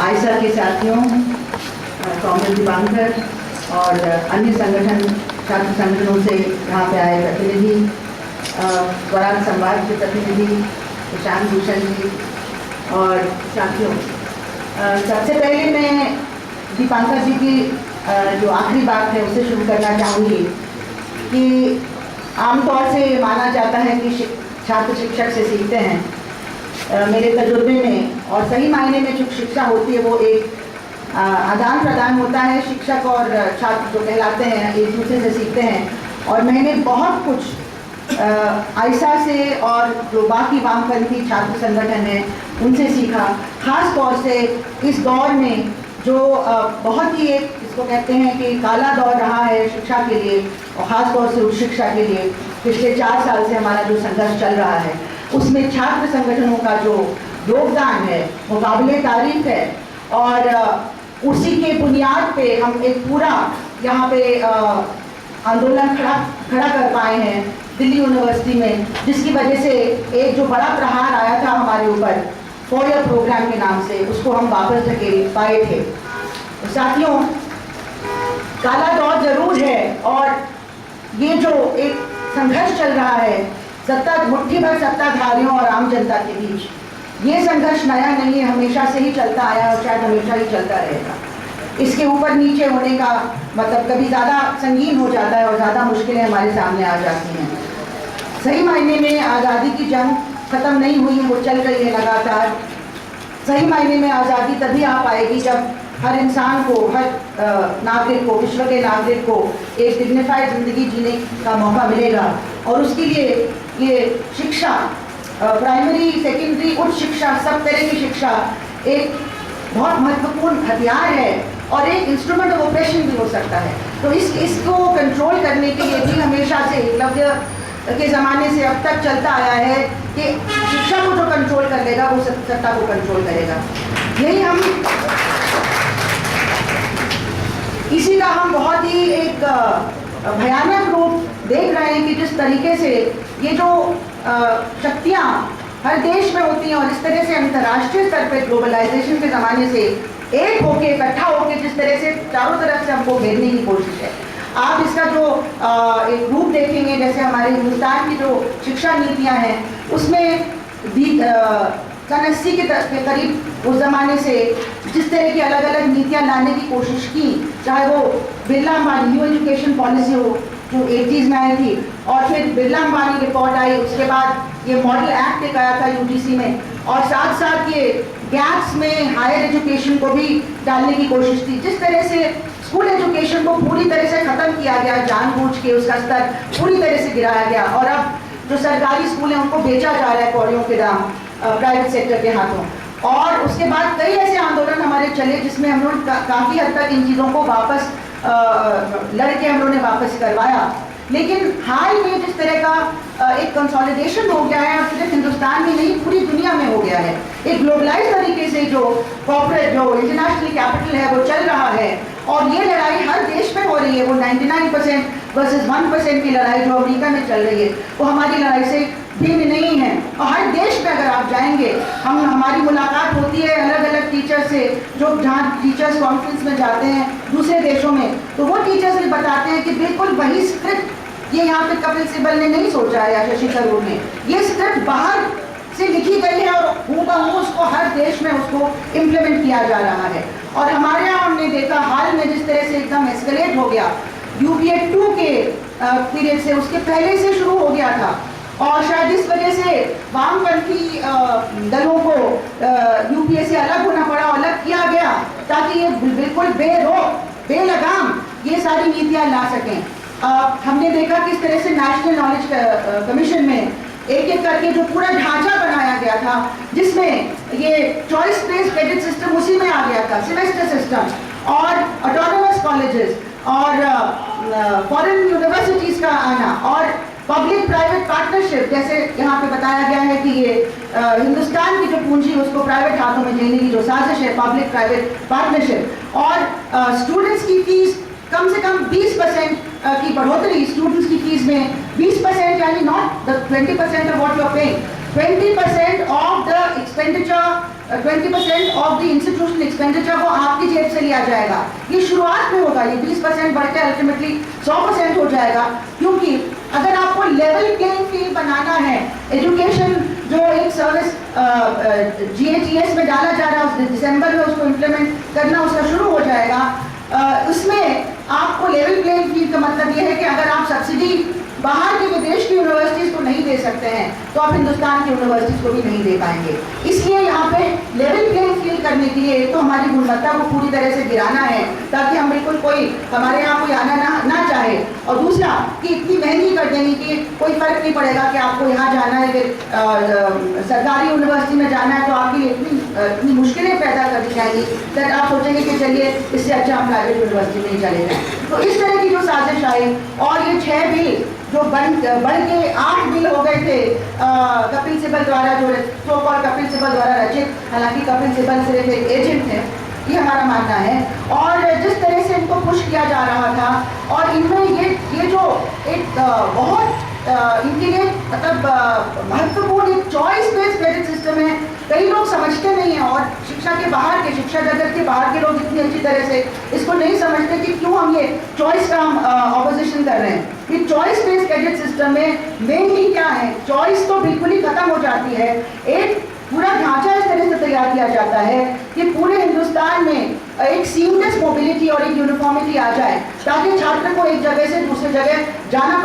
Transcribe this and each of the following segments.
आयसा के साथियों, कॉमरेड दीपांकर और अन्य संगठन छात्र संगठनों से यहाँ पे आए प्रतिनिधि, स्वराज संवाद के प्रतिनिधि प्रशांत भूषण जी और साथियों, सबसे पहले मैं दीपांकर जी की जो आखिरी बात है उससे शुरू करना चाहूँगी कि आमतौर से माना जाता है कि छात्र शिक्षक से सीखते हैं। मेरे तजुर्बे में और सही मायने में जो शिक्षा होती है वो एक आदान प्रदान होता है। शिक्षक और छात्र जो कहलाते हैं एक दूसरे से सीखते हैं और मैंने बहुत कुछ आयसा से और जो बाकी वामपंथी छात्र संगठन हैं उनसे सीखा। खास तौर से इस दौर में जो बहुत ही एक इसको कहते हैं कि काला दौर रहा है शिक्षा के लिए और ख़ास तौर से उच्च शिक्षा के लिए, पिछले 4 साल से हमारा जो संघर्ष चल रहा है उसमें छात्र संगठनों का जो योगदान है वो काबिले तारीफ है। और उसी के बुनियाद पे हम एक पूरा यहाँ पे आंदोलन खड़ा कर पाए हैं दिल्ली यूनिवर्सिटी में, जिसकी वजह से एक जो बड़ा प्रहार आया था हमारे ऊपर फॉयर प्रोग्राम के नाम से, उसको हम वापस धकेल पाए थे। तो साथियों, काला दौर जरूर है और ये जो एक संघर्ष चल रहा है मुट्ठी भर सत्ताधारियों और आम जनता के बीच, ये संघर्ष नया नहीं है, हमेशा से ही चलता आया और शायद हमेशा ही चलता रहेगा। इसके ऊपर नीचे होने का मतलब कभी ज़्यादा संगीन हो जाता है और ज़्यादा मुश्किलें हमारे सामने आ जाती हैं। सही मायने में आज़ादी की जंग ख़त्म नहीं हुई है, वो चल रही है लगातार। सही मायने में आज़ादी तभी आ पाएगी जब हर इंसान को, हर नागरिक को, विश्व के नागरिक को एक डिग्निफाइड ज़िंदगी जीने का मौका मिलेगा। और उसके लिए ये शिक्षा, प्राइमरी, सेकेंडरी, उच्च शिक्षा, सब तरह की शिक्षा एक बहुत महत्वपूर्ण हथियार है और एक इंस्ट्रूमेंट ऑफ ऑपरेशन भी हो सकता है। तो इसको कंट्रोल करने के लिए भी हमेशा से एकलव्य के ज़माने से अब तक चलता आया है कि शिक्षा को जो कंट्रोल कर लेगा वो सत्ता को कंट्रोल करेगा। इसी का हम बहुत ही एक भयानक रूप देख रहे हैं कि जिस तरीके से ये जो शक्तियाँ हर देश में होती हैं और इस तरह से अंतर्राष्ट्रीय स्तर पर ग्लोबलाइजेशन के ज़माने से एक होके, इकट्ठा होके जिस तरह से चारों तरफ से हमको घेरने की कोशिश है। आप इसका जो एक रूप देखेंगे, जैसे हमारे हिंदुस्तान की जो शिक्षा नीतियाँ हैं उसमें भी सन 80 के करीब उस ज़माने से जिस तरह की अलग अलग नीतियाँ लाने की कोशिश की, चाहे वो Birla Ambani new education policy हो जो 80s में आई थी, और फिर बिरला अंबानी रिपोर्ट आई, उसके बाद ये मॉडल एक्ट एक आया था यूजीसी में, और साथ साथ ये गैप्स में हायर एजुकेशन को भी डालने की कोशिश थी। जिस तरह से स्कूल एजुकेशन को पूरी तरह से ख़त्म किया गया, जानबूझ के उसका स्तर पूरी तरह से गिराया गया और अब जो सरकारी स्कूल हैं उनको बेचा जा रहा है कौड़ियों के दाम प्राइवेट सेक्टर के हाथों। और उसके बाद कई ऐसे आंदोलन हमारे चले जिसमें हम लोग काफ़ी हद तक इन चीज़ों को वापस लड़के हम लोगों ने वापस करवाया। लेकिन हाल में जिस तरह का एक कंसोलिडेशन हो गया है और सिर्फ हिंदुस्तान में नहीं पूरी दुनिया में हो गया है, एक ग्लोबलाइज तरीके से जो कॉर्पोरेट जो इंटरनेशनल कैपिटल है वो चल रहा है और ये लड़ाई हर देश में हो रही है। वो 99% वर्सेस 1% की लड़ाई जो अमेरिका में चल रही है वो हमारी लड़ाई से भिन्न नहीं है। और हर देश में अगर आप जाएंगे, हमारी मुलाकात होती है अलग अलग टीचर से जो जहाँ टीचर्स कॉन्फ्रेंस में जाते हैं दूसरे देशों में, तो वो टीचर्स भी बताते हैं कि बिल्कुल वही स्क्रिप्ट ये यहाँ पे कपिल सिब्बल ने नहीं सोचा है या शशि थरूर ने, ये स्क्रिप्ट बाहर से लिखी गई है और हूबहू उसको हर देश में उसको इम्प्लीमेंट किया जा रहा है। और हमारे यहाँ हमने देखा हाल में जिस तरह से एकदम एस्केलेट हो गया, UPA 2 के पीरियड से, उसके पहले से शुरू हो गया था और शायद इस वजह से वामपंथी दलों को UPA से अलग होना पड़ा, अलग किया गया ताकि ये बिल्कुल बेरोक बेलगाम ये सारी नीतियाँ ला सकें। हमने देखा किस तरह से नेशनल नॉलेज कमीशन में एक एक करके जो पूरा ढांचा बनाया गया था जिसमें ये चॉइस बेस्ड क्रेडिट सिस्टम उसी में आ गया था, सेमेस्टर सिस्टम और ऑटोनोमस कॉलेजेस और फॉरेन यूनिवर्सिटीज़ का आना और पब्लिक प्राइवेट पार्टनरशिप, जैसे यहाँ पे बताया गया है कि ये हिंदुस्तान की जो पूंजी उसको प्राइवेट हाथों में देने की जो साजिश है, पब्लिक प्राइवेट पार्टनरशिप और स्टूडेंट्स की फीस कम से कम 20% की बढ़ोतरी, स्टूडेंट्स की फीस में 20% यानी not the 20% of what you are paying, 20% of the expenditure, 20% of the institutional expenditure वो आपकी जेब से लिया जाएगा। ये शुरुआत में होगा, ये 20% बढ़ के अल्टीमेटली 100% हो जाएगा। क्योंकि अगर आपको लेवल प्लेइंग फील्ड बनाना है, एजुकेशन जो एक सर्विस GHES में डाला जा रहा है, दिसंबर में उसको इम्प्लीमेंट करना उसका शुरू हो जाएगा। उसमें आपको लेवल प्लेइंग फील्ड का मतलब ये है कि अगर आप सब्सिडी बाहर के विदेश की यूनिवर्सिटीज को नहीं दे सकते हैं तो आप हिंदुस्तान की यूनिवर्सिटीज को भी नहीं दे पाएंगे। इसलिए यहाँ पे लेवल प्लेइंग फील्ड करने के लिए तो हमारी गुणवत्ता को पूरी तरह से गिराना है ताकि हम बिल्कुल कोई हमारे यहाँ कोई आना ना चाहे, और दूसरा कि इतनी महंगी कर देंगे कि कोई फर्क नहीं पड़ेगा कि आपको यहाँ जाना है कि सरकारी यूनिवर्सिटी में जाना है तो आपके लिए इतनी मुश्किलें पैदा कर दी जाएंगी कि आप सोचेंगे कि चलिए इससे अच्छा हम प्राइवेट यूनिवर्सिटी में ही चले जाएँ। तो इस तरह की जो साजिश आई और ये 6 बिल जो बढ़ के 8 बिल हो गए थे कपिल सिब्बल द्वारा, जो सो कॉल कपिल सिब्बल द्वारा रचित, हालांकि कपिल सिब्बल सिर्फ एक एजेंट थे, ये हमारा मानना है। और जिस तरह से इनको पुश किया जा रहा था और इनमें ये जो एक बहुत इनके लिए मतलब महत्वपूर्ण एक चॉइस बेस्ड क्रेडिट सिस्टम है, कई लोग समझते नहीं हैं और शिक्षा के बाहर के, शिक्षा जगत के बाहर के लोग इतनी अच्छी तरह से इसको नहीं समझते कि क्यों हम ये चॉइस का हम ऑपोजिशन कर रहे हैं। कि चॉइस बेस्ड क्रेडिट सिस्टम में मेनली क्या है, चॉइस तो बिल्कुल ही खत्म हो जाती है। एक पूरा ढांचा इस तरह से तैयार किया जाता है कि पूरे हिंदुस्तान में एक सीमलेस मोबिलिटी और एक यूनिफॉर्मिटी आ जाए ताकि छात्र को एक जगह से दूसरी जगह जाना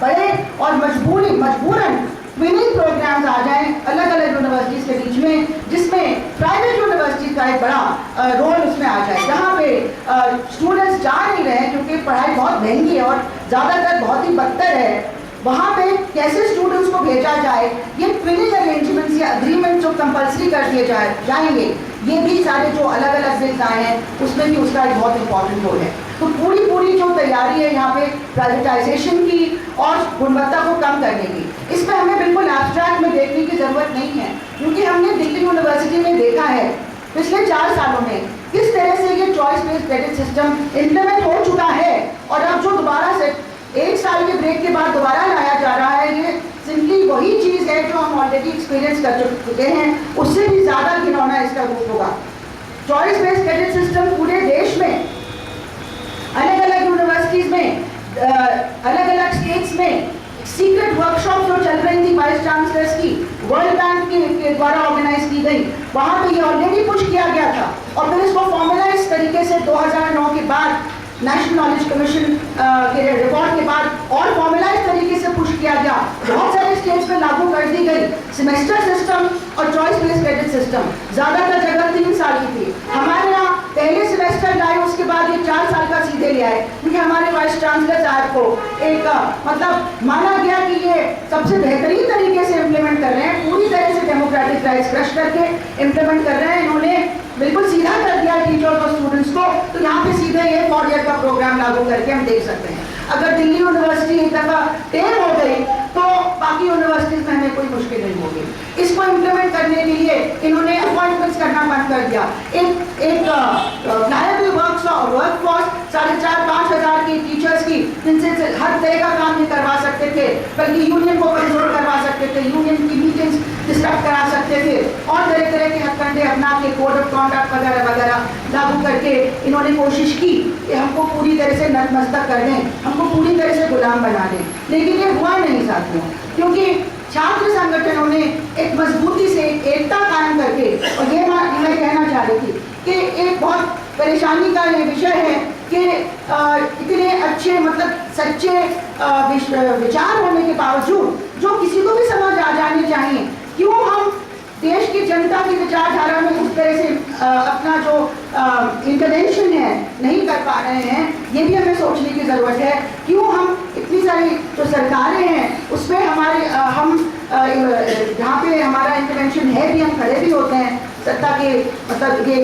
पड़े और मजबूरन ट्विनिंग प्रोग्राम्स आ जाएं अलग अलग यूनिवर्सिटीज़ के बीच में, जिसमें प्राइवेट यूनिवर्सिटीज़ का एक बड़ा रोल उसमें आ जाए, जहाँ पे स्टूडेंट्स जा नहीं रहे क्योंकि पढ़ाई बहुत महंगी है और ज़्यादातर बहुत ही बदतर है। वहाँ पे कैसे स्टूडेंट्स को भेजा जाए, ये ट्विनिंग अरेंजमेंट्स या अग्रीमेंट जो कंपल्सरी कर दिए जाएंगे, ये भी सारे जो अलग अलग बिल्स आए हैं उसमें भी उसका एक बहुत इंपॉर्टेंट रोल है। तो पूरी जो तैयारी है यहाँ पे प्राइवेटाइजेशन की और गुणवत्ता को कम करने की, इसमें हमें बिल्कुल एब्स्ट्रैक्ट में देखने की जरूरत नहीं है, क्योंकि हमने दिल्ली यूनिवर्सिटी में देखा है पिछले 4 सालों में किस तरह से ये choice based credit system implement हो चुका है और अब जो दोबारा से 1 साल के ब्रेक के बाद दोबारा लाया जा रहा है, ये सिंपली वही चीज़ है जो हम ऑलरेडी एक्सपीरियंस कर चुके हैं, उससे भी ज़्यादा घिनौना इसका रूप होगा। चॉइस बेस्ड क्रेडिट सिस्टम पूरे देश में अलग अलग यूनिवर्सिटीज़ में अलग अलग स्टेट्स में सीक्रेट वर्कशॉप जो चल रही थी वाइस चांसलर्स की, वर्ल्ड बैंक के द्वारा ऑर्गेनाइज की गई, वहाँ पे ये ऑलरेडी पुश किया गया था और फिर इसको फॉर्मुलाइज तरीके से 2009 के बाद नेशनल नॉलेज कमीशन के रिपोर्ट के बाद और फॉर्मुलाइज तरीके से पुश किया गया। बहुत सारे स्टेट्स में लागू कर दी गई सेमेस्टर सिस्टम और चॉइस बेस्ड क्रेडिट सिस्टम। ज़्यादातर जगह 3 साल की थी, हमारे यहाँ पहले सेमेस्टर लाए, उसके बाद ये 4 साल का सीधे ले आए, क्योंकि हमारे वाइस चांसलर साहब को एक मतलब माना गया कि ये सबसे बेहतरीन तरीके से इम्प्लीमेंट कर रहे हैं, पूरी तरह से डेमोक्रेटिक राइट्स क्रश करके इम्प्लीमेंट कर रहे हैं। इन्होंने बिल्कुल सीधा कर दिया टीचर्स और स्टूडेंट्स को, तो यहाँ पे सीधे ये 4 ईयर का प्रोग्राम लागू करके हम देख सकते हैं। अगर दिल्ली यूनिवर्सिटी एक दफ़ा टेम हो गई तो बाकी यूनिवर्सिटीज में हमें कोई मुश्किल नहीं होगी। इसको इम्प्लीमेंट करने के लिए इन्होंने अपॉइंटमेंट्स करना बंद कर दिया। एक लायबल वर्कफोर्स 4,500-5 हज़ार की टीचर्स की, जिनसे हर तरह का काम नहीं करवा सकते थे, बल्कि यूनियन को कंट्रोल करवा सकते थे, यूनियन की मीटिंग्स डिस्टर्ब करा सकते थे और तरह तरह के हथकंडे अपना के कोड ऑफ कॉन्डक्ट वगैरह वगैरह लागू करके इन्होंने कोशिश की कि हमको पूरी तरह से नतमस्तक कर दें, हमको पूरी तरह से गुलाम बना दें। लेकिन ये हुआ नहीं साथियों, क्योंकि छात्र संगठनों ने एक मजबूती से एकता कायम करके, और ये मैं कहना चाह रही थी कि एक बहुत परेशानी का ये विषय है कि इतने अच्छे मतलब सच्चे विचार होने के बावजूद जो किसी को भी समझ आ जाने चाहिए, क्यों हम देश की जनता की विचारधारा में उस तरह से अपना जो इंटरवेंशन है नहीं कर पा रहे हैं, ये भी हमें सोचने की ज़रूरत है। क्यों हम इतनी सारी जो सरकारें हैं उसमें हमारे हम जहाँ पे हमारा इंटरवेंशन है भी, हम खड़े भी होते हैं सत्ता के मतलब ये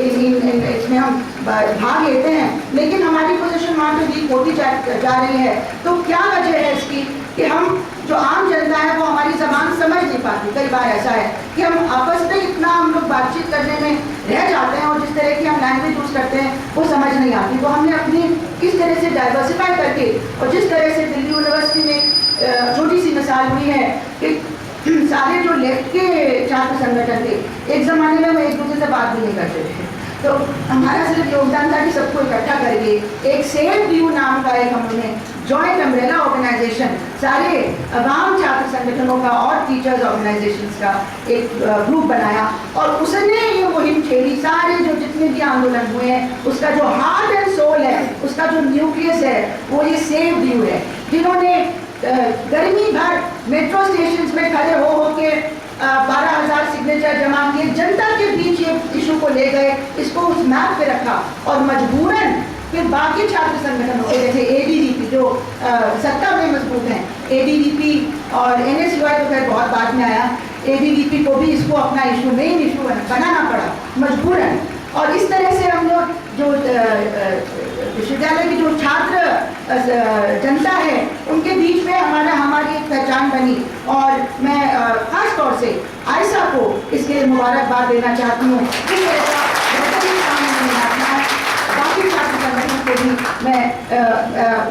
इसमें हम भाग लेते हैं, लेकिन हमारी पोजीशन वहाँ पे वीक होती जा रही है। तो क्या वजह है इसकी कि हम जो आम जनता है वो हमारी ज़बान समझ नहीं पाती। कई बार ऐसा है कि हम आपस में इतना हम लोग बातचीत करने में रह जाते हैं और जिस तरह की हम लैंग्वेज यूज़ करते हैं वो समझ नहीं आती। तो हमने अपनी किस तरह से डाइवर्सिफाई करके, और जिस तरह से दिल्ली यूनिवर्सिटी में छोटी सी मिसाल हुई है कि सारे जो लेफ्ट के छात्र संगठन थे, एक ज़माने में वो एक दूसरे से बात भी नहीं करते थे। तो हमारा सिर्फ योगदान था कि सबको इकट्ठा करके एक सेफ व्यू नाम का एक हमने जॉइंट अम्ब्रेला ऑर्गेनाइजेशन, सारे अवाम छात्र संगठनों का और टीचर्स ऑर्गेनाइजेशंस का एक ग्रुप बनाया और उसने ये मुहिम छेड़ी। सारे जो जितने भी आंदोलन हुए हैं उसका जो हार्ट एंड सोल है, उसका जो न्यूक्लियस है, वो ये सेफ व्यू है, जिन्होंने गर्मी भर मेट्रो स्टेशन में खड़े हो के 12,000 सिग्नेचर जमा किए, जनता के बीच ये इशू को ले गए, इसको उस मैप पे रखा और मजबूरन फिर बाकी छात्र संगठनों के जैसे एबीवीपी जो सत्ता में मजबूत हैं, एबीवीपी और एनएसयूआई तो खैर बहुत बाद में आया, एबीवीपी को भी इसको अपना इशू मेन इशू बनाना पड़ा मजबूरन। और इस तरह से हम लोग जो विश्वविद्यालय की जो छात्र जनता है उनके बीच में हमारी एक पहचान बनी और मैं खास तौर से आयशा को इसके लिए मुबारकबाद देना चाहती हूँ। बाकी छात्र संगठनों को भी मैं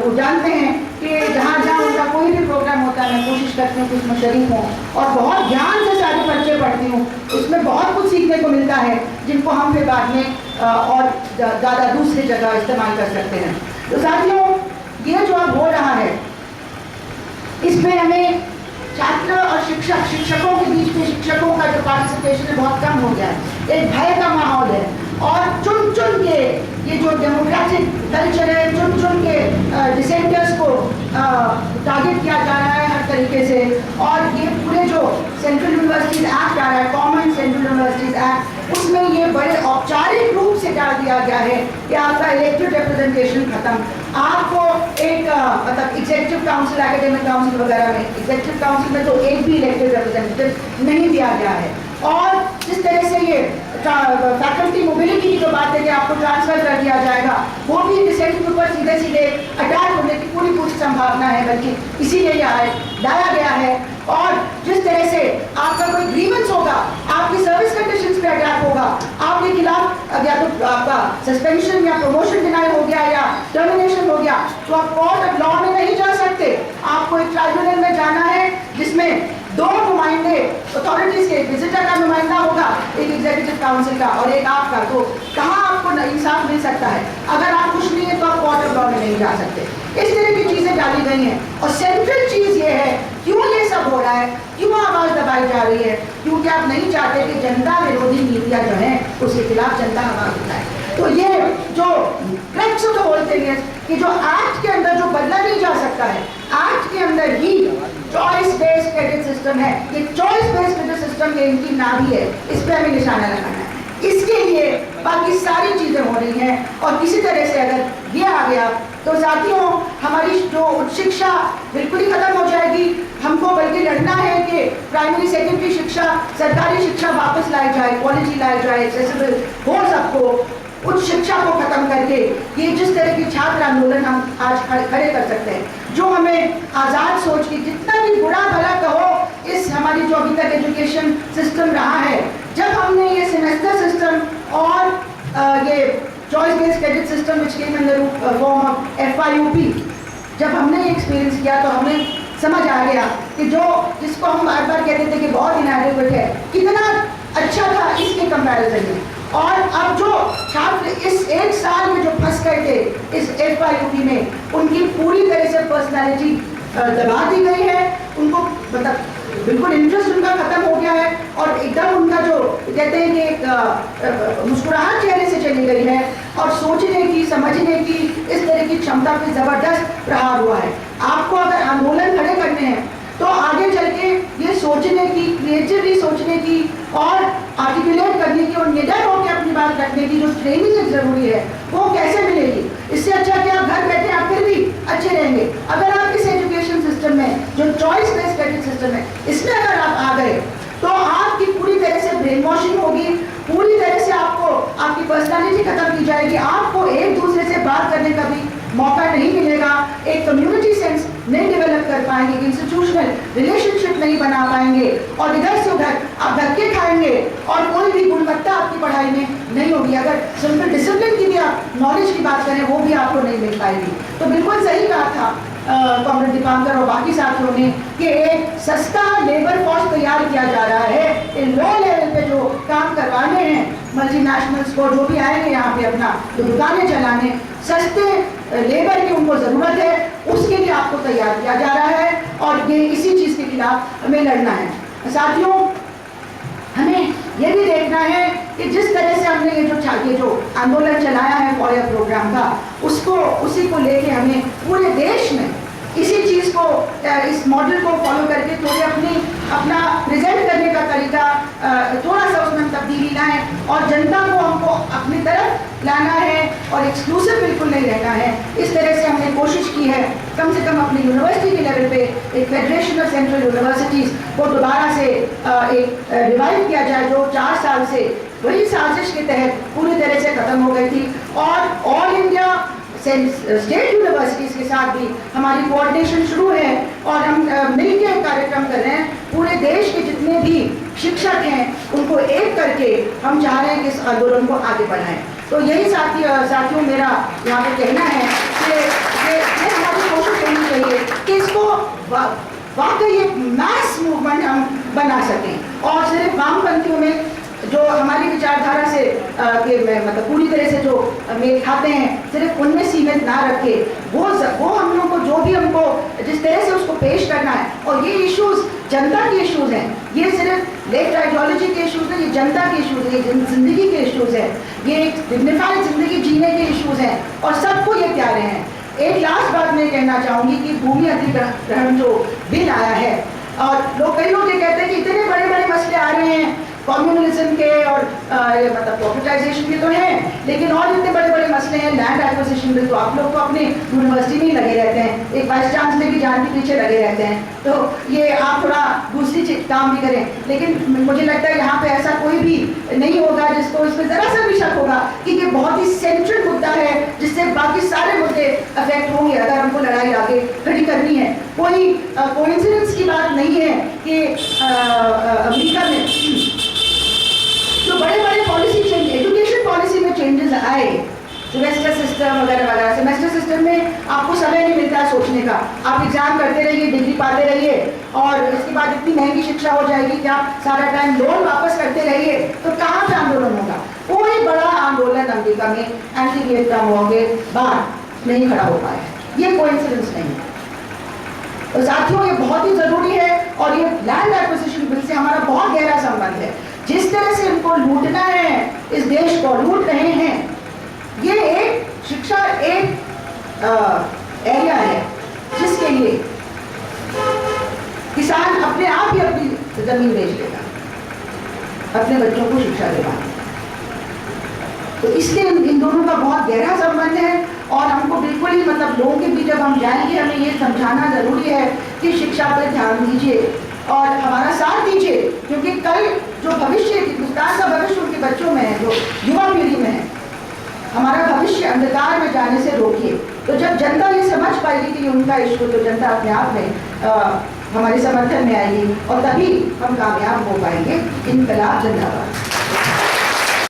वो जानते हैं कि जहाँ जहाँ उनका कोई भी प्रोग्राम होता है मैं कोशिश करती हूँ कि उसमें शरीक हूँ और बहुत ध्यान से सारे पर्चे पढ़ती हूँ, उसमें बहुत कुछ सीखने को मिलता है जिनको हम फिर बाद में और ज़्यादा दूसरी जगह इस्तेमाल कर सकते हैं। तो साथियों, ये जो अब हो रहा है इसमें हमें छात्र और शिक्षकों के बीच में शिक्षकों का जो पार्टिसिपेशन है बहुत कम हो गया है, एक भय का माहौल है और चुन चुन के ये जो डेमोक्रेटिक कल्चर है, चुन चुन के डिसेंटर्स को टारगेट किया जा रहा है हर तरीके से। और ये पूरे जो सेंट्रल यूनिवर्सिटीज एक्ट आ रहा है, कॉमन सेंट्रल यूनिवर्सिटीज एक्ट, उसमें ये बड़े औपचारिक रूप से डाल दिया गया है कि आपका इलेक्टेड रिप्रेजेंटेशन खत्म, आपको एक मतलब एग्जीक्यूटिव काउंसिल, एकेडमिक काउंसिल वगैरह में, एग्जीक्यूटिव काउंसिल में तो एक भी इलेक्टेड रिप्रेजेंटेटिव नहीं दिया गया है। और जिस तरह से ये फैकल्टी मोबिलिटी की जो बात है कि आपको ट्रांसफर कर दिया जाएगा, वो भी डिसेंट के ऊपर सीधे सीधे अटैक होने की पूरी संभावना है, बल्कि इसीलिए यह लाया गया है। और जिस तरह से आपका कोई ग्रीवेंस होगा, आपकी सर्विस कंडीशंस पे अटैक होगा, आपके खिलाफ या तो आपका सस्पेंशन या प्रमोशन डिनाई हो गया या टर्मिनेशन हो गया, तो आप कोर्ट ऑफ लॉ में नहीं जा सकते, आपको एक ट्राइब्यूनल में जाना है जिसमें दो नुमाइंदे अथॉरिटीज के, विजिटर का नुमाइंदा होगा, एक एग्जीक्यूटिव काउंसिल का और एक आपका। तो कहाँ आपको इंसाफ मिल सकता है? अगर आप कुछ नहीं है तो आप कोर्ट ऑफ लॉ में नहीं जा सकते। इस तरह की चीजें डाली गई हैं और सेंट्रल चीज ये है, क्यों ये सब हो रहा है, क्यों आवाज दबाई जा रही है, क्योंकि आप नहीं चाहते कि जनता विरोधी नीतियां जो है उसके खिलाफ जनता आवाज उठाए। तो ये जो crux of the whole thing है कि जो एक्ट के अंदर जो बदला नहीं जा सकता है, एक्ट के अंदर ही चॉइस बेस्ड क्रेडिट सिस्टम है, ये चॉइस बेस्ड क्रेडिट सिस्टम के इनकी नाभि है, इस पर हमें निशाना लगाना है। इसके लिए बाकी सारी चीजें हो रही हैं और किसी तरह से अगर ये आ गया तो साथियों हमारी जो उच्च शिक्षा बिल्कुल ही खत्म हो जाएगी। हमको बल्कि लड़ना है कि प्राइमरी सेकेंडरी शिक्षा, सरकारी शिक्षा वापस लाई जाए, क्वालिटी लाई जाए, एक्सेसिबल हो सबको, उच्च शिक्षा को खत्म करके ये जिस तरह की छात्र आंदोलन हम आज खड़े कर सकते हैं, जो हमें आज़ाद सोच की जितना भी बुरा भला कहो इस हमारी जो अभी तक एजुकेशन सिस्टम रहा है, जब हमने ये सेमेस्टर सिस्टम और ये choice based credit system which came in the form of FIUP, जब हमने ये एक्सपीरियंस किया तो हमें समझ आ गया कि जो जिसको हम बार बार कहते थे कि बहुत इनएडिक्वेट है, कितना अच्छा था इसके कंपैरिजन में। और अब जो छात्र इस एक साल में जो फंस गए थे इस FIUP में, उनकी पूरी तरह से पर्सनालिटी दबा दी गई है, उनको मतलब बिल्कुल इंटरेस्ट उनका खत्म हो गया है और एकदम उनका जो कहते हैं कि एक मुस्कुराहट चेहरे से चली गई है और सोचने की, समझने की, इस तरह की क्षमता पे जबरदस्त प्रहार हुआ है। आपको अगर आंदोलन खड़े करने हैं तो आगे चल के ये सोचने की, क्रिएटिवली सोचने की और आर्टिकुलेट करने की और निडर होकर अपनी बात रखने की जो ट्रेनिंग जरूरी है वो कैसे मिलेगी? इससे अच्छा कि आप घर बैठे आप फिर भी अच्छे रहेंगे। अगर आप इस एजुकेशन सिस्टम में जो चॉइस बेस्ड क्रेडिट सिस्टम है इसमें अगर आप आ गए तो आपकी पूरी तरह से ब्रेन वॉशिंग होगी, पूरी तरह से आपको आपकी पर्सनालिटी खत्म की जाएगी, आपको एक दूसरे से बात करने का भी मौका नहीं मिलेगा, एक कम्युनिटी सेंस नहीं डेवलप कर पाएंगे, इंस्टीट्यूशनल रिलेशनशिप नहीं बना पाएंगे और इधर से उधर आप धक्के खाएंगे और कोई भी गुणवत्ता आपकी पढ़ाई में नहीं होगी। अगर सिंपल डिसिप्लिन की भी आप नॉलेज की बात करें वो भी आपको नहीं मिल पाएगी। तो बिल्कुल सही कहा था कॉमरेड दीपांकर और बाकी साथियों ने कि एक सस्ता लेबर फोर्स तैयार किया जा रहा है लो लेवल पे जो काम करवाने हैं मल्टीनेशनल्स को, जो भी आएंगे यहाँ पे अपना दुकानें चलाने, सस्ते लेबर की उनको ज़रूरत है, उसके लिए आपको तैयार किया जा रहा है और ये इसी चीज़ के खिलाफ हमें लड़ना है। साथियों, हमें ये भी देखना है कि जिस तरह से हमने ये जो आंदोलन चलाया है फॉयर प्रोग्राम का, उसी को लेके हमें पूरे देश में इसी चीज़ को, इस मॉडल को फॉलो करके थोड़े अपना प्रेजेंट करने का तरीका थोड़ा सा उसमें तब्दीली लाएं और जनता को हमको अपनी तरफ लाना है और एक्सक्लूसिव बिल्कुल नहीं रहना है। इस तरह से हमने कोशिश की है कम से कम अपनी यूनिवर्सिटी के लेवल पे एक फेडरेशन ऑफ सेंट्रल यूनिवर्सिटीज़ को दोबारा से एक रिवाइव किया जाए, जो 4 साल से वही साजिश के तहत पूरी तरह से ख़त्म हो गई थी। और ऑल इंडिया स्टेट यूनिवर्सिटीज़ के साथ भी हमारी कोऑर्डिनेशन शुरू है और हम मिलकर कार्यक्रम कर रहे हैं। पूरे देश के जितने भी शिक्षक हैं उनको एक करके हम चाह रहे हैं कि इस आंदोलन को आगे बढ़ाएं। तो यही साथियों मेरा यहाँ पे कहना है कि हमारी कोशिश होनी चाहिए कि इसको वाकई एक मैस मूवमेंट हम बना सकें और सिर्फ वामपंथियों में जो हमारी विचारधारा से मतलब पूरी तरह से जो मेल खाते हैं सिर्फ उनमें सीमित ना रखे, वो हम लोगों को जो भी हमको जिस तरह से उसको पेश करना है। और ये इश्यूज़ जनता के इश्यूज़ हैं, ये सिर्फ लेफ्ट आइडियोलॉजी के इश्यूज़ नहीं, ये जनता के इश्यूज़ हैं, ये ज़िंदगी के इश्यूज़ हैं, ये एक डिग्निफाइड ज़िंदगी जीने के इश्यूज़ हैं और सबको ये प्यारे हैं। एक लास्ट बात मैं कहना चाहूँगी कि भूमि अधिग्रहण जो बिल आया है, और कई लोग ये कहते हैं कि इतने बड़े बड़े मसले आ रहे हैं कम्युनलिज्म के और मतलब प्रॉफिटाइजेशन के तो हैं, लेकिन और इतने बड़े बड़े मसले हैं लैंड एक्विजिशन बिल, तो आप लोग तो अपनी यूनिवर्सिटी में ही लगे रहते हैं, एक वाइस चांसलर की जान के पीछे लगे रहते हैं, तो ये आप थोड़ा दूसरी काम भी करें। लेकिन मुझे लगता है यहाँ पे ऐसा कोई भी नहीं होगा जिसको इसमें ज़रा सा भी शक होगा कि ये बहुत ही सेंट्रल मुद्दा है जिससे बाकी सारे मुद्दे अफेक्ट होंगे अगर हमको लड़ाई आगे खड़ी करनी है। कोई कोइंसिडेंस की बात नहीं है कि अमेरिका में जो बड़े बड़े पॉलिसी चेंज, एजुकेशन पॉलिसी में चेंजेस आए, सेमेस्टर सिस्टम वगैरह वगैरह, सेमेस्टर सिस्टम में आपको समय नहीं मिलता है सोचने का, आप एग्जाम करते रहिए, डिग्री पाते रहिए और इसके बाद इतनी महंगी शिक्षा हो जाएगी कि आप सारा टाइम लोन वापस करते रहिए, तो कहाँ पे आंदोलन होगा? कोई बड़ा आंदोलन अमेरिका में एंटी वियतनाम वॉर के बाद नहीं खड़ा हो पाया, ये कोइंसिडेंस नहीं है। तो साथियों, ये बहुत ही जरूरी है और ये लैंड एक्विजिशन बिल से हमारा बहुत गहरा संबंध है। जिस तरह से इनको लूटना है, इस देश को लूट रहे हैं, ये एक शिक्षा एक एरिया है जिसके लिए किसान अपने आप ही अपनी जमीन बेच लेगा अपने बच्चों को शिक्षा दिलाने। तो इसलिए इन दोनों का बहुत गहरा संबंध है और हमको बिल्कुल ही मतलब लोगों के बीच जब हम जाएंगे हमें ये समझाना जरूरी है कि शिक्षा पर ध्यान दीजिए और हमारा साथ दीजिए, क्योंकि कल जो भविष्य, हिंदुस्तान का भविष्य उनके बच्चों में है, जो युवा पीढ़ी में है। हमारा भविष्य अंधकार में जाने से रोकिए। तो जब जनता ये समझ पाएगी कि उनका इश्यू, तो जनता अपने आप में हमारे समर्थन में आएगी और तभी हम कामयाब हो पाएंगे। इनकलाब जिंदाबाद।